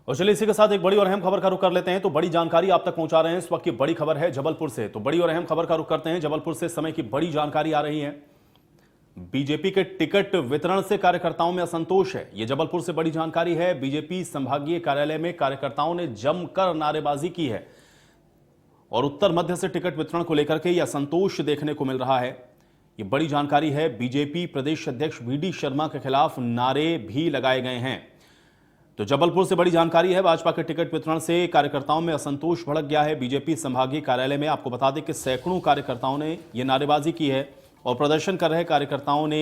और चलिए इसी के साथ एक बड़ी और अहम खबर का रुख कर लेते हैं। तो बड़ी जानकारी आप तक पहुंचा रहे हैं। इस वक्त की बड़ी खबर है जबलपुर से। तो बड़ी और अहम खबर का रुख करते हैं जबलपुर से। समय की बड़ी जानकारी आ रही है। बीजेपी के टिकट वितरण से कार्यकर्ताओं में असंतोष है। यह जबलपुर से बड़ी जानकारी है। बीजेपी संभागीय कार्यालय में कार्यकर्ताओं ने जमकर नारेबाजी की है और उत्तर मध्य से टिकट वितरण को लेकर के यह असंतोष देखने को मिल रहा है। यह बड़ी जानकारी है। बीजेपी प्रदेश अध्यक्ष वीडी शर्मा के खिलाफ नारे भी लगाए गए हैं। तो जबलपुर से बड़ी जानकारी है। भाजपा के टिकट वितरण से कार्यकर्ताओं में असंतोष भड़क गया है। बीजेपी संभागीय कार्यालय में आपको बता दें कि सैकड़ों कार्यकर्ताओं ने यह नारेबाजी की है और प्रदर्शन कर रहे कार्यकर्ताओं ने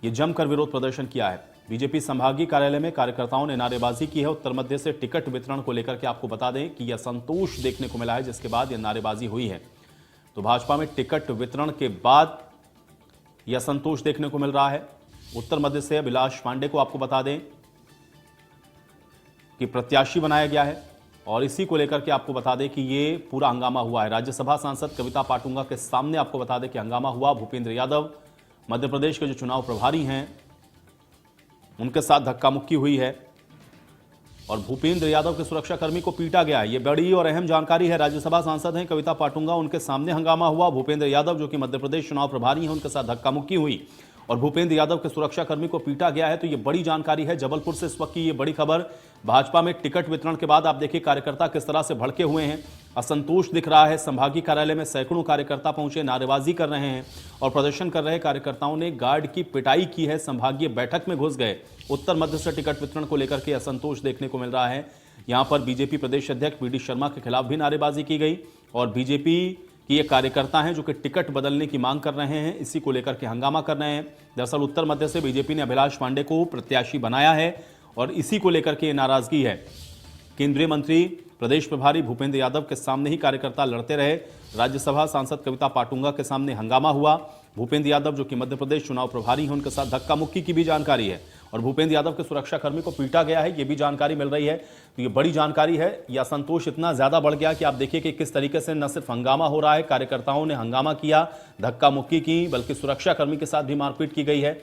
यह जमकर विरोध प्रदर्शन किया है। बीजेपी संभागीय कार्यालय में कार्यकर्ताओं ने नारेबाजी की है। उत्तर मध्य से टिकट वितरण को लेकर के आपको बता दें कि यह असंतोष देखने को मिला है, जिसके बाद यह नारेबाजी हुई है। तो भाजपा में टिकट वितरण के बाद यह असंतोष देखने को मिल रहा है। उत्तर मध्य से अभिलाष पांडे को आपको बता दें कि प्रत्याशी बनाया गया है और इसी को लेकर के आपको बता दें कि ये पूरा हंगामा हुआ है। राज्यसभा सांसद कविता पाटुंगा के सामने आपको बता दें कि हंगामा हुआ। भूपेंद्र यादव मध्य प्रदेश के जो चुनाव प्रभारी हैं उनके साथ धक्का मुक्की हुई है और भूपेंद्र यादव के सुरक्षाकर्मी को पीटा गया है। ये बड़ी और अहम जानकारी है। राज्यसभा सांसद हैं कविता पाटुंगा, उनके सामने हंगामा हुआ। भूपेंद्र यादव जो कि मध्य प्रदेश चुनाव प्रभारी हैं उनके साथ धक्का मुक्की हुई और भूपेंद्र यादव के सुरक्षाकर्मी को पीटा गया है। तो ये बड़ी जानकारी है जबलपुर से इस वक्त की ये बड़ी खबर। भाजपा में टिकट वितरण के बाद आप देखिए कार्यकर्ता किस तरह से भड़के हुए हैं, असंतोष दिख रहा है। संभागीय कार्यालय में सैकड़ों कार्यकर्ता पहुंचे, नारेबाजी कर रहे हैं और प्रदर्शन कर रहे कार्यकर्ताओं ने गार्ड की पिटाई की है। संभागीय बैठक में घुस गए। उत्तर मध्य से टिकट वितरण को लेकर के असंतोष देखने को मिल रहा है। यहां पर बीजेपी प्रदेश अध्यक्ष वीडी शर्मा के खिलाफ भी नारेबाजी की गई और बीजेपी कि ये कार्यकर्ता हैं जो कि टिकट बदलने की मांग कर रहे हैं, इसी को लेकर के हंगामा कर रहे हैं। दरअसल उत्तर मध्य से बीजेपी ने अभिलाष पांडे को प्रत्याशी बनाया है और इसी को लेकर के नाराजगी है। केंद्रीय मंत्री प्रदेश प्रभारी भूपेंद्र यादव के सामने ही कार्यकर्ता लड़ते रहे। राज्यसभा सांसद कविता पाटुंगा के सामने हंगामा हुआ। भूपेंद्र यादव जो कि मध्य प्रदेश चुनाव प्रभारी हैं उनके साथ धक्का मुक्की की भी जानकारी है और भूपेंद्र यादव के सुरक्षाकर्मी को पीटा गया है, ये भी जानकारी मिल रही है। तो ये बड़ी जानकारी है। यह असंतोष इतना ज्यादा बढ़ गया कि आप देखिए कि किस तरीके से न सिर्फ हंगामा हो रहा है, कार्यकर्ताओं ने हंगामा किया, धक्का मुक्की की, बल्कि सुरक्षाकर्मी के साथ भी मारपीट की गई है।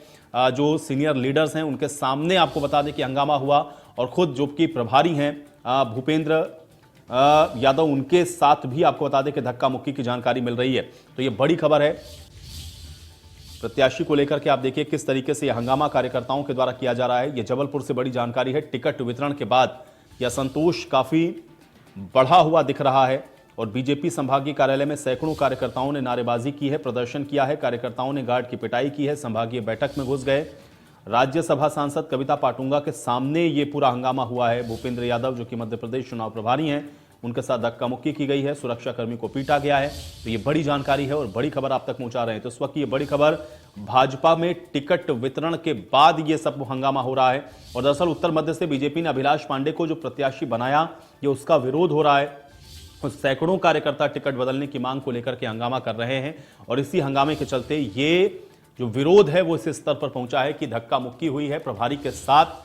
जो सीनियर लीडर्स हैं उनके सामने आपको बता दें कि हंगामा हुआ और खुद जो कि प्रभारी हैं भूपेंद्र यादव, उनके साथ भी आपको बता दें कि धक्का मुक्की की जानकारी मिल रही है। तो ये बड़ी खबर है। प्रत्याशी को लेकर के आप देखिए किस तरीके से यह हंगामा कार्यकर्ताओं के द्वारा किया जा रहा है। यह जबलपुर से बड़ी जानकारी है। टिकट वितरण के बाद यह संतोष काफी बढ़ा हुआ दिख रहा है और बीजेपी संभागीय कार्यालय में सैकड़ों कार्यकर्ताओं ने नारेबाजी की है, प्रदर्शन किया है। कार्यकर्ताओं ने गार्ड की पिटाई की है, संभागीय बैठक में घुस गए। राज्यसभा सांसद कविता पाटुंगा के सामने ये पूरा हंगामा हुआ है। भूपेंद्र यादव जो कि मध्य प्रदेश चुनाव प्रभारी हैं उनके साथ धक्का मुक्की की गई है, सुरक्षाकर्मी को पीटा गया है। तो ये बड़ी जानकारी है और बड़ी खबर आप तक पहुंचा रहे हैं। तो इस वक्त ये बड़ी खबर, भाजपा में टिकट वितरण के बाद ये सब हंगामा हो रहा है और दरअसल उत्तर मध्य से बीजेपी ने अभिलाष पांडे को जो प्रत्याशी बनाया, ये उसका विरोध हो रहा है। सैकड़ों कार्यकर्ता टिकट बदलने की मांग को लेकर के हंगामा कर रहे हैं और इसी हंगामे के चलते ये जो विरोध है वो इस स्तर पर पहुंचा है कि धक्का मुक्की हुई है प्रभारी के साथ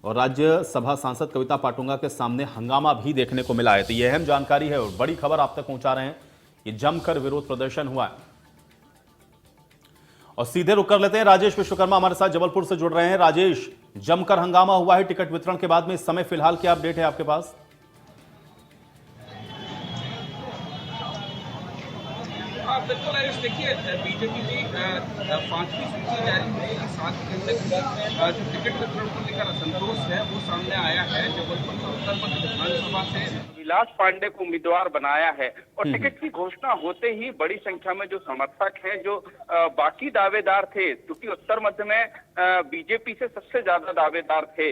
और राज्यसभा सांसद कविता पाटुंगा के सामने हंगामा भी देखने को मिला है। तो यह अहम जानकारी है और बड़ी खबर आप तक पहुंचा रहे हैं। ये जमकर विरोध प्रदर्शन हुआ है और सीधे रुक कर लेते हैं। राजेश विश्वकर्मा हमारे साथ जबलपुर से जुड़ रहे हैं। राजेश, जमकर हंगामा हुआ है टिकट वितरण के बाद में, इस समय फिलहाल क्या अपडेट है आपके पास? बिल्कुल आयुष, देखिए बीजेपी की 5वीं सूची जारी हुई, 7 केंद्र जो टिकट वितरण को लेकर असंतोष है वो सामने आया है। जबलपुर में उत्तर मध्य विधानसभा से अभिलाष पांडे को उम्मीदवार बनाया है और टिकट की घोषणा होते ही बड़ी संख्या में जो समर्थक हैं, जो बाकी दावेदार थे, क्योंकि उत्तर मध्य में बीजेपी से सबसे ज्यादा दावेदार थे।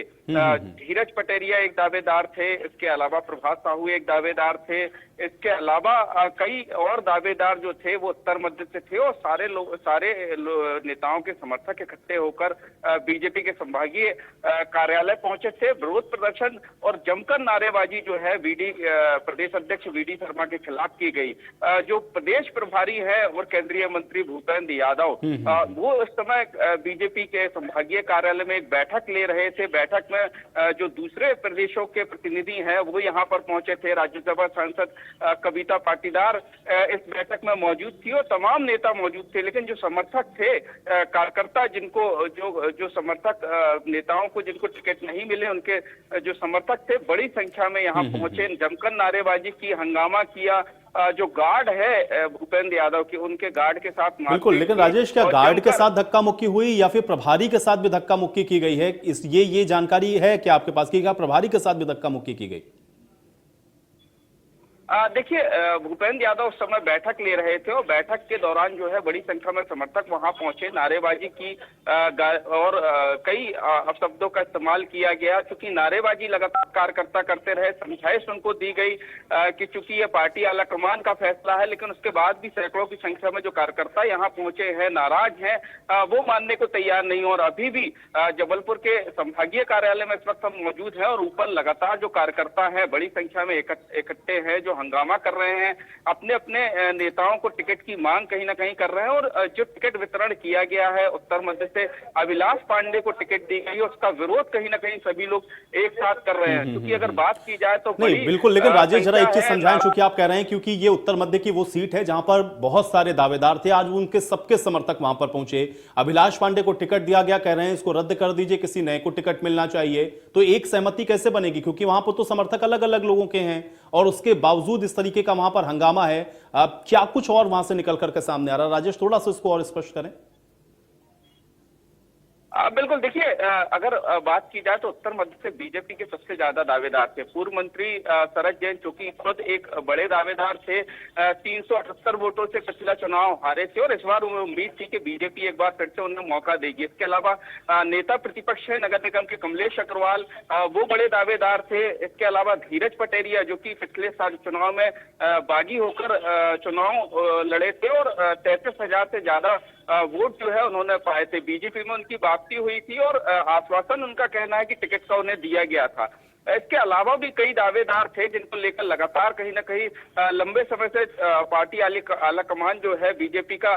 धीरज पटेरिया एक दावेदार थे, इसके अलावा प्रभात साहू एक दावेदार थे, इसके अलावा कई और दावेदार जो थे वो उत्तर मध्य से थे और सारे नेताओं के समर्थक इकट्ठे होकर बीजेपी के संभागीय कार्यालय पहुंचे थे। विरोध प्रदर्शन और जमकर नारेबाजी जो है वीडी प्रदेश अध्यक्ष वीडी शर्मा के खिलाफ की गई। जो प्रदेश प्रभारी है और केंद्रीय मंत्री भूपेंद्र यादव, वो इस समय बीजेपी के संभागीय कार्यालय में एक बैठक ले रहे थे। बैठक में जो दूसरे प्रदेशों के प्रतिनिधि हैं वो यहाँ पर पहुंचे थे। राज्यसभा सांसद कविता पाटीदार इस बैठक में मौजूद थी और तमाम नेता मौजूद थे, लेकिन जो समर्थक थे, कार्यकर्ता जिनको जो समर्थक नेताओं को जिनको टिकट नहीं मिले, उनके जो समर्थक थे बड़ी संख्या में यहाँ पहुंचे, जमकर नारेबाजी की, हंगामा किया। जो गार्ड है भूपेंद्र यादव के, उनके गार्ड के साथ बिल्कुल। लेकिन राजेश, क्या गार्ड के साथ धक्का मुक्की हुई या फिर प्रभारी के साथ भी धक्का मुक्की की गई है? ये जानकारी है क्या आपके पास कि क्या प्रभारी के साथ भी धक्का मुक्की की गई? देखिए, भूपेंद्र यादव उस समय बैठक ले रहे थे और बैठक के दौरान जो है बड़ी संख्या में समर्थक वहां पहुंचे, नारेबाजी की और कई अपशब्दों का इस्तेमाल किया गया। क्योंकि नारेबाजी लगातार कार्यकर्ता करते रहे, समझाइश उनको दी गई कि चूंकि ये पार्टी आलाकमान का फैसला है, लेकिन उसके बाद भी सैकड़ों की संख्या में जो कार्यकर्ता यहाँ पहुंचे हैं, नाराज हैं, वो मानने को तैयार नहीं। और अभी भी जबलपुर के संभागीय कार्यालय में इस वक्त हम मौजूद हैं और ऊपर लगातार जो कार्यकर्ता है बड़ी संख्या में इकट्ठे हैं, जो हंगामा कर रहे हैं, अपने अपने नेताओं को टिकट की मांग कहीं ना कहीं कर रहे हैं। और जो टिकट वितरण किया गया है उत्तर मध्य से अभिलाष पांडे को टिकट दी गई, उसका विरोध कहीं ना कहीं सभी लोग एक साथ कर रहे हैं। क्योंकि अगर बात की जाए तो नहीं, बिल्कुल। लेकिन राजेश, जरा एक चीज समझाएं, चूंकि आप कह रहे हैं क्योंकि ये उत्तर मध्य की वो सीट है जहां पर बहुत सारे दावेदार थे, आज उनके सबके समर्थक वहां पर पहुंचे। अभिलाष पांडे को टिकट दिया गया, कह रहे हैं इसको रद्द कर दीजिए, किसी नए को टिकट मिलना चाहिए। तो एक सहमति कैसे बनेगी? क्योंकि वहां पर तो समर्थक अलग अलग लोगों के हैं और उसके बावजूद इस तरीके का वहां पर हंगामा है। क्या कुछ और वहां से निकल करके सामने आ रहा है? राजेश, थोड़ा सा इसको और स्पष्ट करें। बिल्कुल। देखिए, अगर बात की जाए तो उत्तर मध्य से बीजेपी के सबसे ज्यादा दावेदार थे पूर्व मंत्री शरद जैन, जो कि खुद एक बड़े दावेदार थे। 378 वोटों से पिछला चुनाव हारे थे और इस बार उम्मीद थी कि बीजेपी एक बार फिर से उन्हें मौका देगी। इसके अलावा नेता प्रतिपक्ष है नगर निगम के कमलेश अग्रवाल, वो बड़े दावेदार थे। इसके अलावा धीरज पटेरिया, जो कि पिछले साल चुनाव में बागी होकर चुनाव लड़े थे और 33,000 से ज्यादा वोट जो है उन्होंने पाए थे। बीजेपी में उनकी वापसी हुई थी और आश्वासन उनका कहना है कि टिकट का उन्हें दिया गया था। इसके अलावा भी कई दावेदार थे जिनको लेकर लगातार कहीं ना कहीं लंबे समय से पार्टी आला कमान जो है बीजेपी का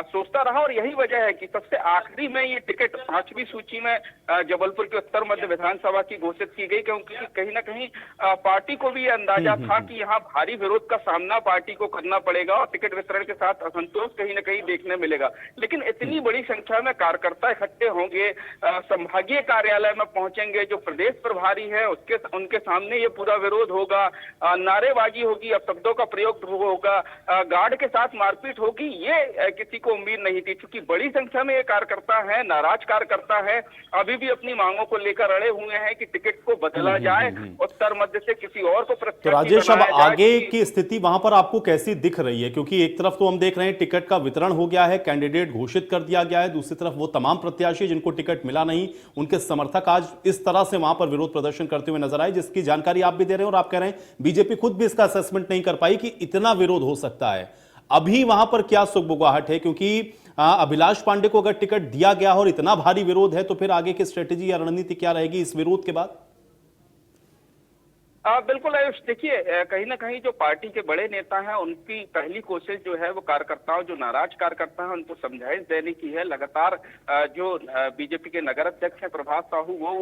सोचता रहा। और यही वजह है कि सबसे आखिरी में ये टिकट 5वीं सूची में जबलपुर के उत्तर मध्य विधानसभा की घोषित की गई, क्योंकि कहीं ना कहीं पार्टी को भी ये अंदाजा था कि यहाँ भारी विरोध का सामना पार्टी को करना पड़ेगा और टिकट वितरण के साथ असंतोष कहीं ना कहीं देखने मिलेगा। लेकिन इतनी बड़ी संख्या में कार्यकर्ता इकट्ठे होंगे, संभागीय कार्यालय में पहुंचेंगे, जो प्रदेश प्रभारी है उनके सामने ये पूरा विरोध होगा, नारेबाजी होगी, अपशब्दों का प्रयोग होगा, गार्ड के साथ मारपीट होगी, ये किसी को उम्मीद नहीं थी। क्योंकि बड़ी संख्या में ये कार्यकर्ता है, नाराज कार्यकर्ता है, अभी भी अपनी मांगों को लेकर अड़े हुए हैं कि टिकट को बदला जाए, उत्तर मध्य से किसी और को प्रत्याशी। तो राजेश, अब आगे की स्थिति वहां पर आपको कैसी दिख रही है? क्योंकि एक तरफ तो हम देख रहे हैं टिकट का वितरण हो गया है, कैंडिडेट घोषित कर दिया गया है, दूसरी तरफ वो तमाम प्रत्याशी जिनको टिकट मिला नहीं, उनके समर्थक आज इस तरह से वहां पर विरोध प्रदर्शन करते हुए नजर आए, जिसकी जानकारी आप भी दे रहे हैं और आप कह रहे हैं बीजेपी खुद भी इसका असेसमेंट नहीं कर पाई कि इतना विरोध हो सकता है। अभी वहां पर क्या सुगबुगाहट है? क्योंकि अभिलाष पांडे को अगर टिकट दिया गया और इतना भारी विरोध है तो फिर आगे की स्ट्रेटेजी या रणनीति क्या रहेगी इस विरोध के बाद? बिल्कुल आयुष, देखिए कहीं ना कहीं जो पार्टी के बड़े नेता हैं उनकी पहली कोशिश जो है वो कार्यकर्ताओं, जो नाराज कार्यकर्ता हैं उनको समझाइश देने की है। लगातार जो बीजेपी के नगर अध्यक्ष हैं प्रभात साहू, वो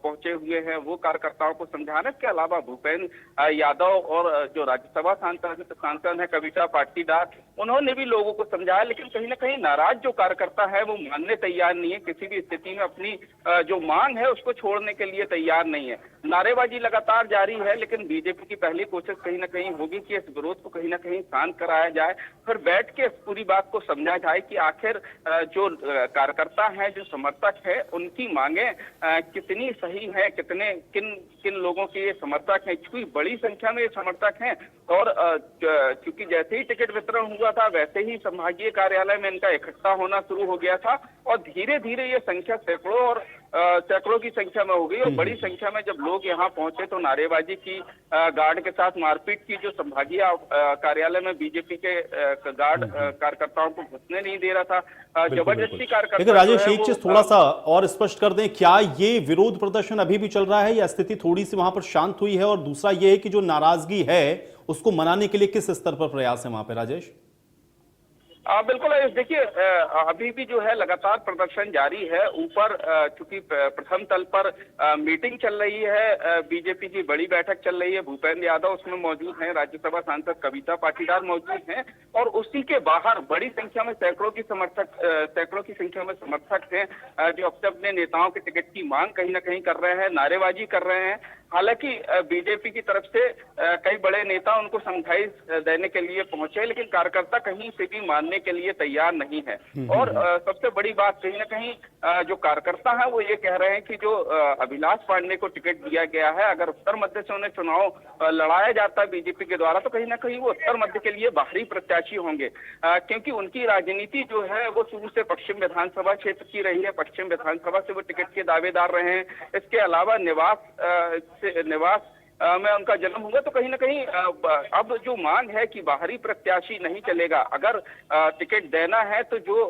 पहुंचे हुए हैं, वो कार्यकर्ताओं को समझाने के अलावा भूपेंद्र यादव और जो राज्यसभा सांसद है कविता पाटीदार, उन्होंने भी लोगों को समझाया। लेकिन कहीं ना कहीं नाराज जो कार्यकर्ता है वो मानने तैयार नहीं है, किसी भी स्थिति में अपनी जो मांग है उसको छोड़ने के लिए तैयार नहीं है। नारेबाजी लगातार जारी है, लेकिन बीजेपी की पहली कोशिश कहीं ना कहीं होगी कि इस विरोध को कहीं ना कहीं शांत कराया जाए, फिर बैठ के इस पूरी बात को समझा जाए कि आखिर जो कार्यकर्ता हैं, जो समर्थक है, उनकी मांगे कितनी सही है, किन लोगों के ये समर्थक हैं। क्योंकि बड़ी संख्या में ये समर्थक हैं और क्योंकि जैसे ही टिकट वितरण हुआ था वैसे ही संभागीय कार्यालय में इनका इकट्ठा होना शुरू हो गया था और धीरे धीरे ये संख्या सैकड़ों और सैकड़ों की संख्या में हो गई। और बड़ी संख्या में जब लोग यहाँ पहुंचे तो नारेबाजी की, गार्ड के साथ मारपीट की। जो संभागीय कार्यालय में बीजेपी के गार्ड कार्यकर्ताओं को घुसने नहीं दे रहा था, जबरदस्ती कार्यकर्ता। लेकिन राजेश, एक चीज थोड़ा सा और स्पष्ट कर दें, क्या ये विरोध प्रदर्शन अभी भी चल रहा है या स्थिति थोड़ी सी वहां पर शांत हुई है? और दूसरा ये है कि जो नाराजगी है उसको मनाने के लिए किस स्तर पर प्रयास है वहां पे राजेश? बिल्कुल। देखिए, अभी भी जो है लगातार प्रदर्शन जारी है। ऊपर चूंकि प्रथम तल पर मीटिंग चल रही है, बीजेपी की बड़ी बैठक चल रही है, भूपेंद्र यादव उसमें मौजूद हैं, राज्यसभा सांसद कविता पाटीदार मौजूद हैं, और उसी के बाहर बड़ी संख्या में सैकड़ों की संख्या में समर्थक हैं, जो अपने अपने नेताओं के टिकट की मांग कहीं ना कहीं कर रहे हैं, नारेबाजी कर रहे हैं। हालांकि बीजेपी की तरफ से कई बड़े नेता उनको समझाइश देने के लिए पहुंचे, लेकिन कार्यकर्ता कहीं से भी मानने के लिए तैयार नहीं है। और सबसे बड़ी बात, कहीं ना कहीं जो कार्यकर्ता है वो ये कह रहे हैं कि जो अभिलाष पांडे को टिकट दिया गया है, अगर उत्तर मध्य से उन्हें चुनाव लड़ाया जाता है बीजेपी के द्वारा, तो कहीं ना कहीं वो उत्तर मध्य के लिए बाहरी प्रत्याशी होंगे, क्योंकि उनकी राजनीति जो है वो शुरू से पश्चिम विधानसभा क्षेत्र की रही है। पश्चिम विधानसभा से वो टिकट के दावेदार रहे हैं। इसके अलावा निवास में उनका जन्म हुआ। तो कहीं ना कहीं अब जो मांग है कि बाहरी प्रत्याशी नहीं चलेगा, अगर टिकट देना है तो जो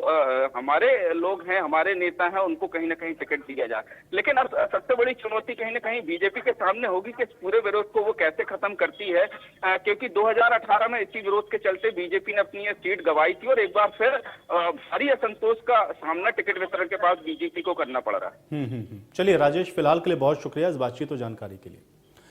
हमारे लोग हैं, हमारे नेता हैं, उनको कहीं ना कहीं टिकट दिया जाए। लेकिन अब सबसे बड़ी चुनौती कहीं ना कहीं बीजेपी के सामने होगी कि इस पूरे विरोध को वो कैसे खत्म करती है, क्योंकि 2018 में इसी विरोध के चलते बीजेपी ने अपनी ये सीट गंवाई थी, और एक बार फिर भारी असंतोष का सामना टिकट वितरण के बाद बीजेपी को करना पड़ रहा है। चलिए राजेश, फिलहाल के लिए बहुत शुक्रिया इस बातचीत और जानकारी के लिए।